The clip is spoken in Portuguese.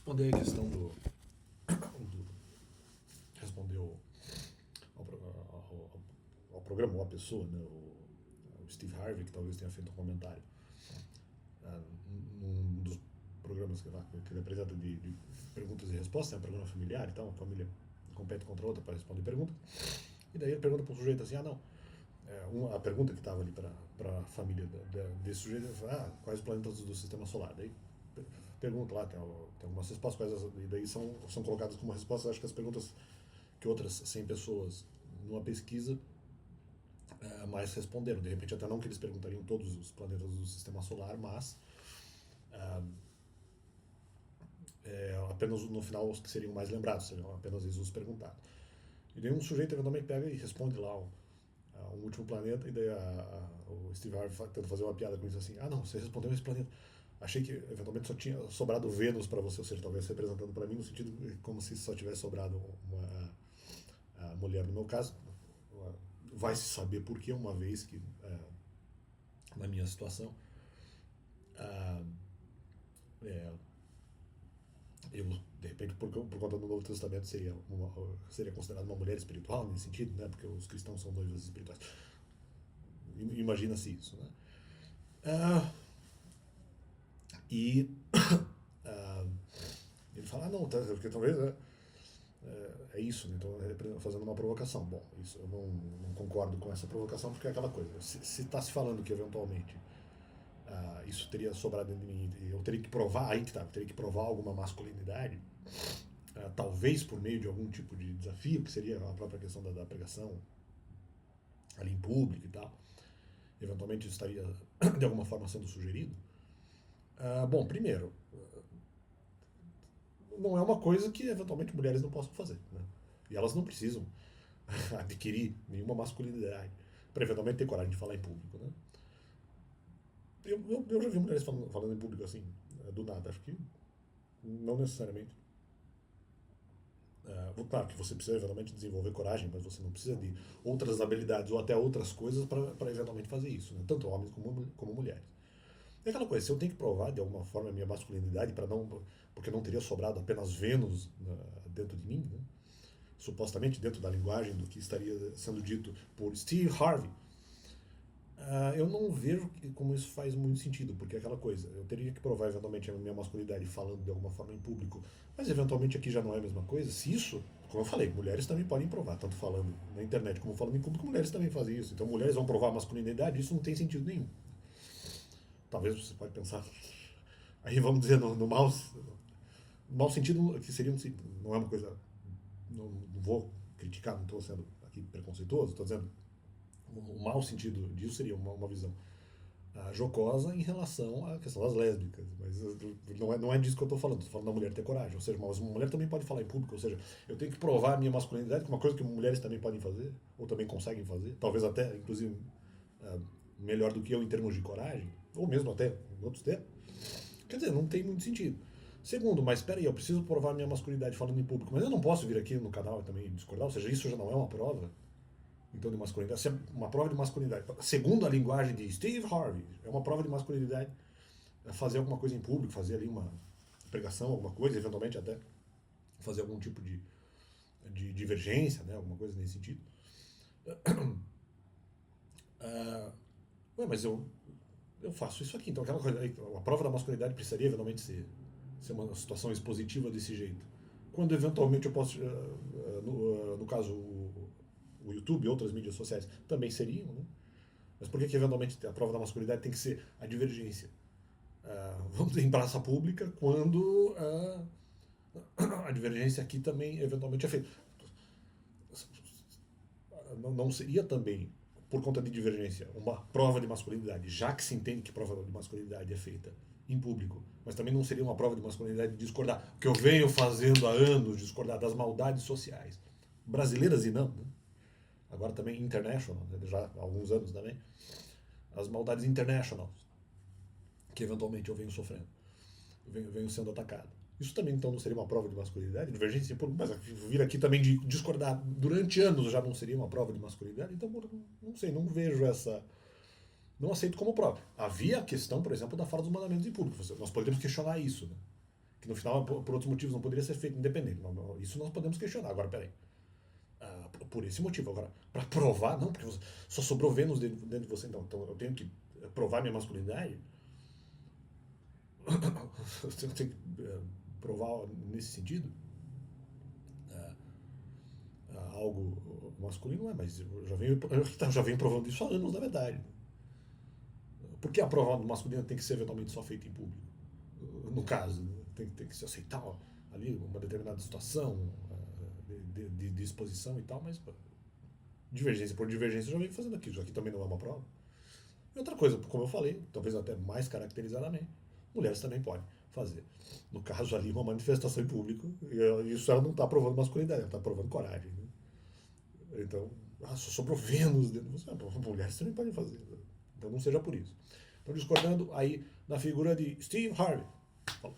responder a questão respondeu ao programa, ou à pessoa, né, o Steve Harvey, que talvez tenha feito um comentário num dos programas que ele apresenta de perguntas e respostas, é um programa familiar e tal, uma família compete contra a outra para responder perguntas, e daí ele pergunta para o sujeito assim, a pergunta que estava ali para a família desse sujeito, ele fala, quais os planetas do sistema solar? Daí pergunta lá, tem algumas respostas, e daí são colocadas como respostas, acho que as perguntas que outras 100 pessoas numa pesquisa mais responderam. De repente, até não que eles perguntariam todos os planetas do sistema solar, mas apenas no final os que seriam mais lembrados, seriam apenas os perguntados. E daí um sujeito eventualmente pega e responde lá um último planeta, e daí o Steve Harvey tenta fazer uma piada com isso assim, não, você respondeu esse planeta. Achei que eventualmente só tinha sobrado Vênus para você, ou seja, talvez representando para mim no sentido como se só tivesse sobrado uma mulher. No meu caso, vai se saber por que, uma vez que na minha situação eu, de repente, por conta do Novo Testamento, seria considerado uma mulher espiritual nesse sentido, né? Porque os cristãos são noivas espirituais. Imagina-se isso, né? E ele fala, não, porque talvez é isso, né? Então fazendo uma provocação. Bom, isso eu não concordo com essa provocação, porque é aquela coisa, se está se falando que eventualmente isso teria sobrado de mim, eu teria que provar, aí que tá, eu teria que provar alguma masculinidade, talvez por meio de algum tipo de desafio, que seria a própria questão da pregação ali em público e tal, eventualmente isso estaria de alguma forma sendo sugerido. Bom, primeiro, não é uma coisa que eventualmente mulheres não possam fazer, né? E elas não precisam adquirir nenhuma masculinidade para eventualmente ter coragem de falar em público, né? Eu já vi mulheres falando em público assim, do nada. Acho que não necessariamente. Claro que você precisa eventualmente desenvolver coragem, mas você não precisa de outras habilidades ou até outras coisas para eventualmente fazer isso, né? Tanto homens como mulheres. É aquela coisa, se eu tenho que provar de alguma forma a minha masculinidade porque não teria sobrado apenas Vênus dentro de mim, né? Supostamente dentro da linguagem do que estaria sendo dito por Steve Harvey, eu não vejo como isso faz muito sentido, porque é aquela coisa, eu teria que provar eventualmente a minha masculinidade falando de alguma forma em público, mas eventualmente aqui já não é a mesma coisa. Se isso, como eu falei, mulheres também podem provar, tanto falando na internet como falando em público, mulheres também fazem isso. Então mulheres vão provar a masculinidade, isso não tem sentido nenhum. Talvez você pode pensar, aí vamos dizer no mau sentido, que seria não é uma coisa, não vou criticar, não estou sendo aqui preconceituoso, estou dizendo o mau sentido disso seria uma visão jocosa em relação à questão das lésbicas, mas não é disso que eu estou falando da mulher ter coragem, ou seja, uma mulher também pode falar em público, ou seja, eu tenho que provar a minha masculinidade, que é uma coisa que mulheres também podem fazer, ou também conseguem fazer, talvez até, inclusive, melhor do que eu em termos de coragem, ou mesmo até em outros termos. Quer dizer, não tem muito sentido. Segundo, mas espera aí, eu preciso provar a minha masculinidade falando em público, mas eu não posso vir aqui no canal e também discordar, ou seja, isso já não é uma prova então de masculinidade. Se é uma prova de masculinidade, segundo a linguagem de Steve Harvey, é uma prova de masculinidade fazer alguma coisa em público, fazer ali uma pregação, alguma coisa, eventualmente até fazer algum tipo de divergência, né, alguma coisa nesse sentido. Mas eu faço isso aqui, então aquela coisa, a prova da masculinidade precisaria eventualmente ser uma situação expositiva desse jeito. Quando eventualmente eu posso, no caso o YouTube e outras mídias sociais também seriam, né? Mas por que eventualmente a prova da masculinidade tem que ser a divergência? Vamos em praça pública quando a divergência aqui também eventualmente é feita. Não seria também, por conta de divergência, uma prova de masculinidade, já que se entende que prova de masculinidade é feita em público, mas também não seria uma prova de masculinidade discordar, o que eu venho fazendo há anos, discordar das maldades sociais, brasileiras e não, né? Agora também international, né? Já há alguns anos também, as maldades international, que eventualmente eu venho sofrendo, venho sendo atacado. Isso também então não seria uma prova de masculinidade, divergência, mas vir aqui também de discordar durante anos já não seria uma prova de masculinidade, então não sei, não vejo essa, não aceito como prova. Havia a questão, por exemplo, da fala dos mandamentos em público, nós poderíamos questionar isso, né? que no final, por outros motivos, não poderia ser feito independente. Isso nós podemos questionar. Agora, peraí. Por esse motivo. Agora, para provar, não, porque só sobrou Vênus dentro de você, então eu tenho que provar minha masculinidade? Eu tenho que provar nesse sentido? Algo masculino, não é, mas eu já venho provando isso há anos, na verdade. Por que a prova masculina tem que ser eventualmente só feita em público? No caso, tem que se aceitar ali uma determinada situação de exposição e tal, mas divergência por divergência eu já venho fazendo aqui. Isso aqui também não é uma prova. E outra coisa, como eu falei, talvez até mais caracterizadamente, mulheres também podem fazer. No caso ali, uma manifestação em público, e isso ela não está provando masculinidade, ela está provando coragem. Né? Então, só sobrou Vênus dentro de você. Mulheres também podem fazer. Então não seja por isso. Então, discordando aí na figura de Steve Harvey. Falou.